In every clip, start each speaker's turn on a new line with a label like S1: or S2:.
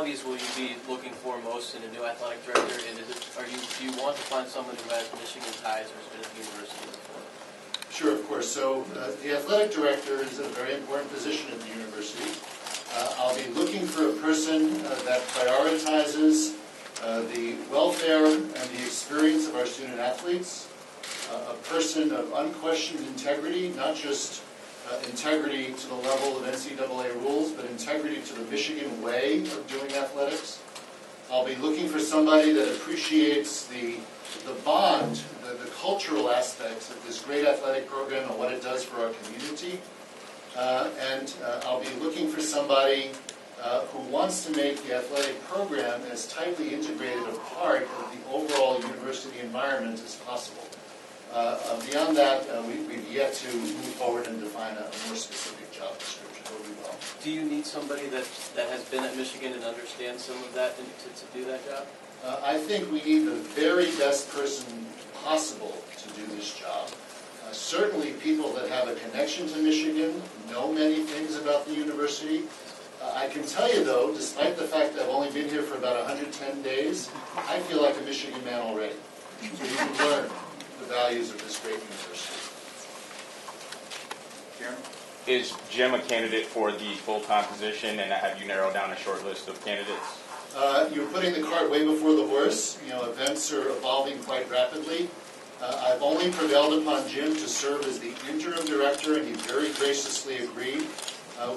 S1: qualities will you be looking for most in a new athletic director? And do you want to find someone who has Michigan ties or has been at the university before?
S2: Sure, of course. So the athletic director is a very important position at the university. I'll be looking for a person that prioritizes the welfare and the experience of our student athletes, a person of unquestioned integrity, not just integrity to the level of NCAA rules, but integrity to the Michigan way of doing athletics. I'll be looking for somebody that appreciates the bond, the cultural aspects of this great athletic program and what it does for our community. And I'll be looking for somebody who wants to make the athletic program as tightly integrated a part of the overall university environment as possible. Beyond that, we've yet to move forward and define a more specific job description, but we will.
S1: Do you need somebody that has been at Michigan and understands some of that to do that job?
S2: I think we need the very best person possible to do this job. Certainly people that have a connection to Michigan, know many things about the university. I can tell you, though, despite the fact that I've only been here for about 110 days, I feel like a Michigan man already. So you can learn the values of this great university.
S3: Karen?
S4: Is Jim a candidate for the full-time position, and have you narrowed down a short list of candidates?
S2: You're putting the cart way before the horse. You know, events are evolving quite rapidly. I've only prevailed upon Jim to serve as the interim director, and he very graciously agreed.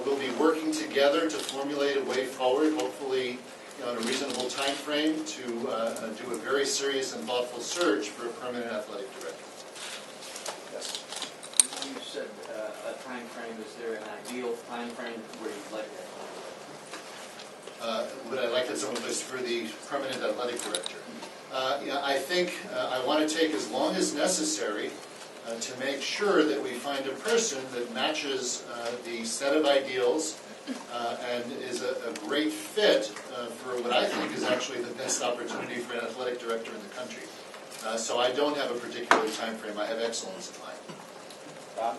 S2: We'll be working together to formulate a way forward, hopefully in a reasonable time frame, to do a very serious and thoughtful search for a permanent athletic director.
S3: Yes.
S5: You said a time frame. Is there an ideal time frame where you'd like that?
S2: Would I like that someone was for the permanent athletic director? I think I want to take as long as necessary to make sure that we find a person that matches the set of ideals and is a great fit for what I think is actually the best opportunity for an athletic director in the country. So I don't have a particular time frame. I have excellence in mind.
S3: Bob?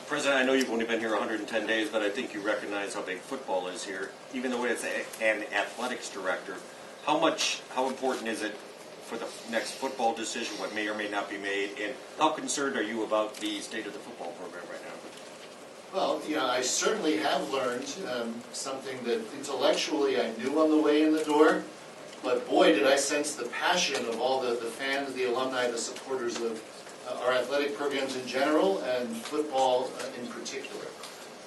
S6: President, I know you've only been here 110 days, but I think you recognize how big football is here. Even though it's an athletics director, how important is it for the next football decision, what may or may not be made, and how concerned are you about the state of the football program right now?
S2: Well, I certainly have learned something that intellectually I knew on the way in the door, but boy, did I sense the passion of all the fans, the alumni, the supporters of our athletic programs in general and football in particular.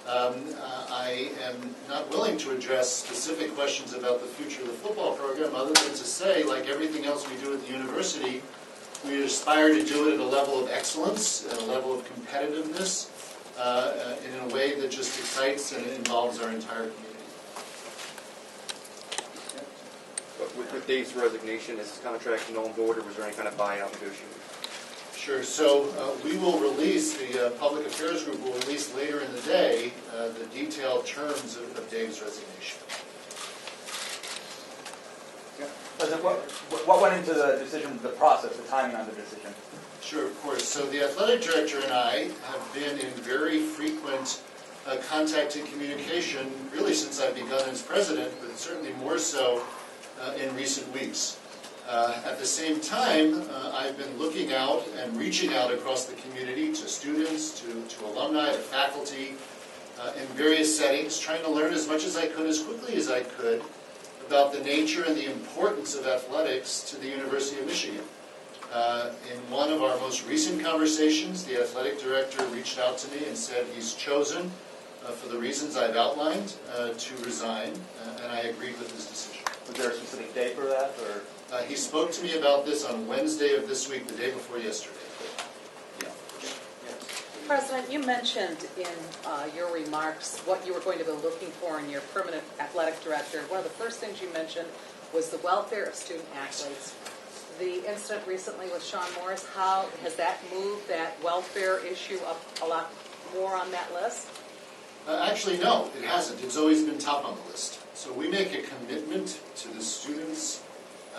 S2: I am not willing to address specific questions about the future of the football program other than to say, like everything else we do at the university, we aspire to do it at a level of excellence, at a level of competitiveness, in a way that just excites and involves our entire community.
S3: But with Dave's resignation, is his contract null and void, or was there any kind of buyout negotiation?
S2: Sure. So we will release, the Public Affairs Group will release later in the day the detailed terms of Dave's resignation.
S3: Yeah. President, what went into the decision, the process, the timing on the decision?
S2: Sure, of course. So the athletic director and I have been in very frequent contact and communication, really since I've begun as president, but certainly more so in recent weeks. At the same time, I've been looking out and reaching out across the community to students, to alumni, to faculty, in various settings, trying to learn as much as I could, as quickly as I could, about the nature and the importance of athletics to the University of Michigan. In one of our most recent conversations, the athletic director reached out to me and said he's chosen, for the reasons I've outlined, to resign, and I agreed with his decision.
S3: Was there a specific day for that, or?
S2: He spoke to me about this on Wednesday of this week, the day before yesterday. Yeah.
S7: President, you mentioned in your remarks what you were going to be looking for in your permanent athletic director. One of the first things you mentioned was the welfare of student athletes. The incident recently with Sean Morris, how has that moved that welfare issue up a lot more on that list?
S2: Actually, no, it hasn't. It's always been top on the list. So we make a commitment to the students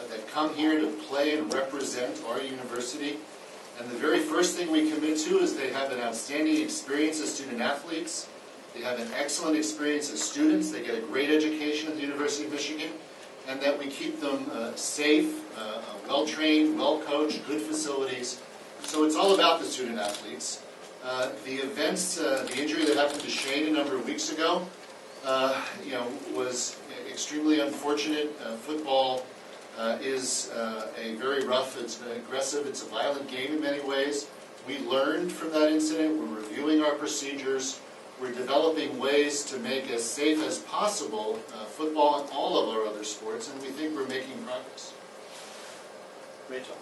S2: that come here to play and represent our university. And the very first thing we commit to is they have an outstanding experience as student athletes. They have an excellent experience as students. They get a great education at the University of Michigan, and that we keep them safe, well-trained, well-coached, good facilities. So it's all about the student athletes. The events, the injury that happened to Shane a number of weeks ago, was extremely unfortunate. Football is a very rough, it's aggressive, it's a violent game in many ways. We learned from that incident. We're reviewing our procedures. We're developing ways to make as safe as possible football and all of our other sports, and we think we're making progress.
S1: Rachel.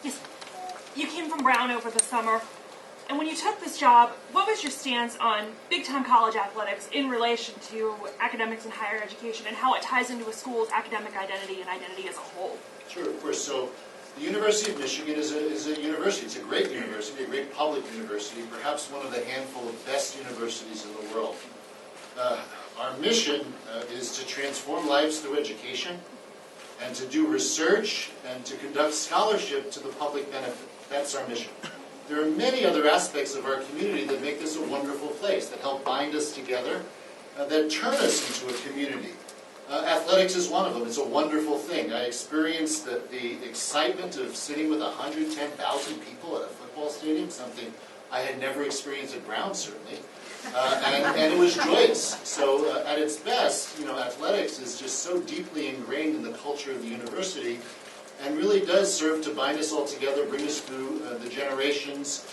S8: Yes. You came from Brown over the summer, and when you took this job, what was your stance on big-time college athletics in relation to academics and higher education, and how it ties into a school's academic identity and identity as a whole?
S2: Sure, of course. So the University of Michigan is a university. It's a great university, a great public university, perhaps one of the handful of best universities in the world. Our mission is to transform lives through education and to do research and to conduct scholarship to the public benefit. That's our mission. There are many other aspects of our community that make this a wonderful place, that help bind us together, that turn us into a community. Athletics is one of them. It's a wonderful thing. I experienced the excitement of sitting with 110,000 people at a football stadium, something I had never experienced at Brown, certainly. And it was joyous. So at its best, athletics is just so deeply ingrained in the culture of the university and really does serve to bind us all together, bring us through the generations,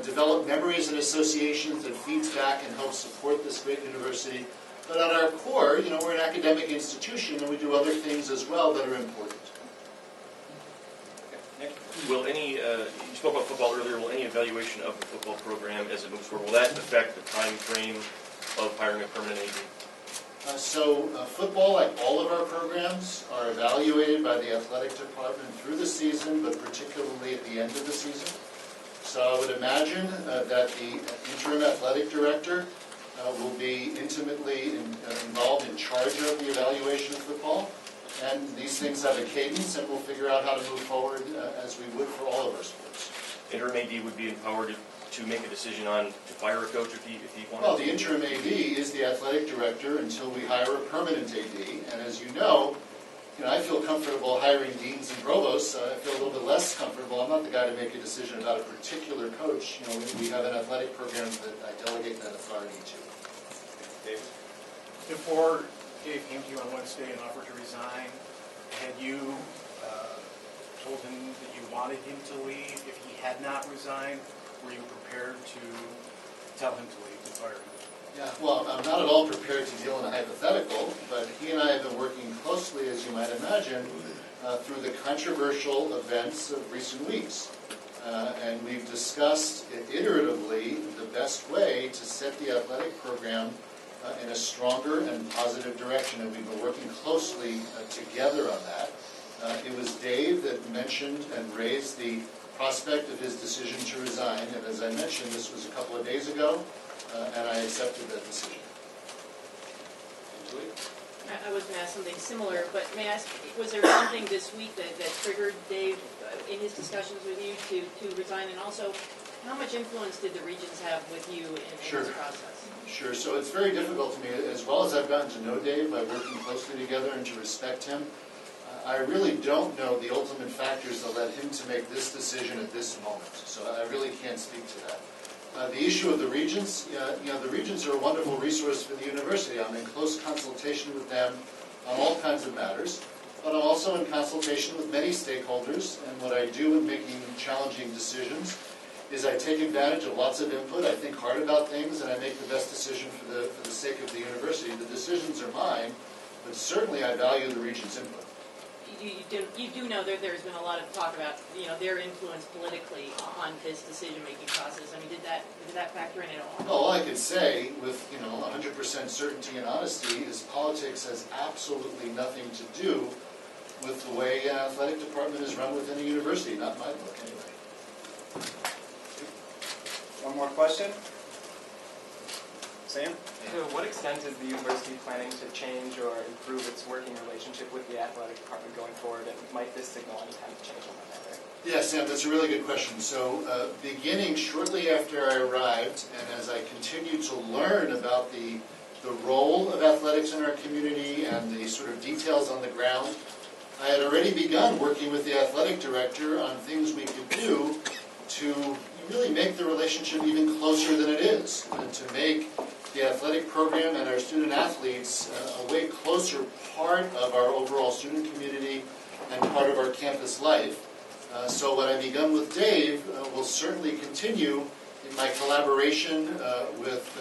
S2: develop memories and associations that feeds back and helps support this great university. But at our core, we're an academic institution, and we do other things as well that are important.
S9: Will any, you spoke about football earlier, will any evaluation of the football program as it moves forward, will that affect the time frame of hiring a permanent AD?
S2: Football, like all of our programs, are evaluated by the athletic department through the season, but particularly at the end of the season. So I would imagine that the interim athletic director will be intimately involved in charge of the evaluation of football. And these things have a cadence, and we'll figure out how to move forward as we would for all of our sports.
S9: Interim AD would be empowered to make a decision on to fire a coach if he wanted
S2: Well,
S9: to?
S2: the interim AD is the athletic director until we hire a permanent AD. And as you know, I feel comfortable hiring deans and provosts. I feel a little bit less comfortable. I'm not the guy to make a decision about a particular coach. We have an athletic program that I delegate that authority to.
S9: David?
S10: Before Dave came to you on Wednesday and offered to resign, had you told him that you wanted him to leave? If he had not resigned, were you prepared to tell him to leave, to fire him?
S2: Yeah, well, I'm not at all prepared to deal in a hypothetical, but he and I have been working closely, as you might imagine, through the controversial events of recent weeks. And we've discussed iteratively the best way to set the athletic program in a stronger and positive direction, and we've been working closely together on that. It was Dave that mentioned and raised the prospect of his decision to resign, and as I mentioned, this was a couple of days ago, and I accepted that decision.
S11: I was going to ask something similar, but may I ask, was there something this week that triggered Dave in his discussions with you to resign, and also how much influence did the Regents have with you in this process?
S2: Sure. So it's very difficult to me, as well as I've gotten to know Dave by working closely together and to respect him, I really don't know the ultimate factors that led him to make this decision at this moment. So I really can't speak to that. The issue of the Regents, the Regents are a wonderful resource for the university. I'm in close consultation with them on all kinds of matters, but I'm also in consultation with many stakeholders, and what I do in making challenging decisions is I take advantage of lots of input, I think hard about things, and I make the best decision for the sake of the university. The decisions are mine, but certainly I value the Regents' input.
S11: You do know that there's been a lot of talk about their influence politically on this decision-making process. I mean, did that factor in at all?
S2: All I could say with 100% certainty and honesty is politics has absolutely nothing to do with the way an athletic department is run within a university. Not my book, anyway.
S12: One more question? Sam?
S13: To what extent is the university planning to change or improve its working relationship with the athletic department going forward, and might this signal any kind of change on that matter?
S2: Yeah, Sam, that's a really good question. So beginning shortly after I arrived, and as I continued to learn about the role of athletics in our community and the sort of details on the ground. I had already begun working with the athletic director on things we could do to really make the relationship even closer than it is, and to make the athletic program and our student athletes a way closer part of our overall student community and part of our campus life. So what I've begun with Dave will certainly continue in my collaboration with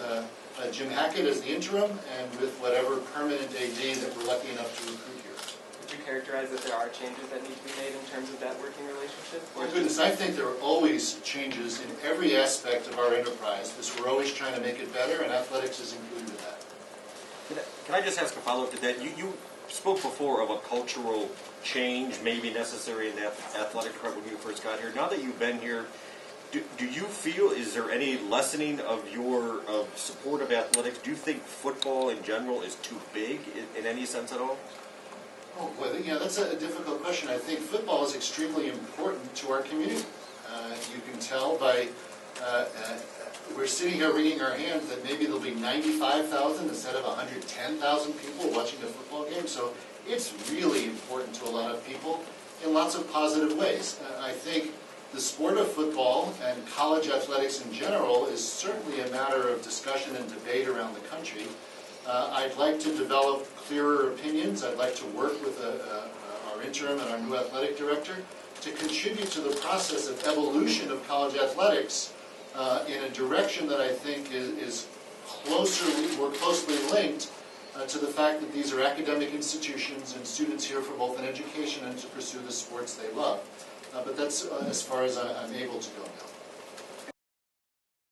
S2: Jim Hackett as the interim and with whatever permanent AD that we're lucky enough to recruit here.
S13: Would you characterize that there are changes that need to be made in terms of that working relationship?
S2: My goodness, I think there are always changes in every aspect of our enterprise, because we're always trying to make it better, and athletics is included in that.
S6: Can I just ask a follow-up to that? You spoke before of a cultural change maybe necessary in the athletic department when you first got here. Now that you've been here, do you feel, is there any lessening of your support of athletics? Do you think football in general is too big in any sense at all?
S2: Oh, well, yeah, that's a difficult question. I think football is extremely important to our community. You can tell by, we're sitting here wringing our hands that maybe there'll be 95,000 instead of 110,000 people watching a football game. So it's really important to a lot of people in lots of positive ways. I think the sport of football and college athletics in general is certainly a matter of discussion and debate around the country. I'd like to develop clearer opinions. I'd like to work with our interim and our new athletic director to contribute to the process of evolution of college athletics in a direction that I think is more closely linked to the fact that these are academic institutions and students here for both an education and to pursue the sports they love. But that's as far as I'm able to go now.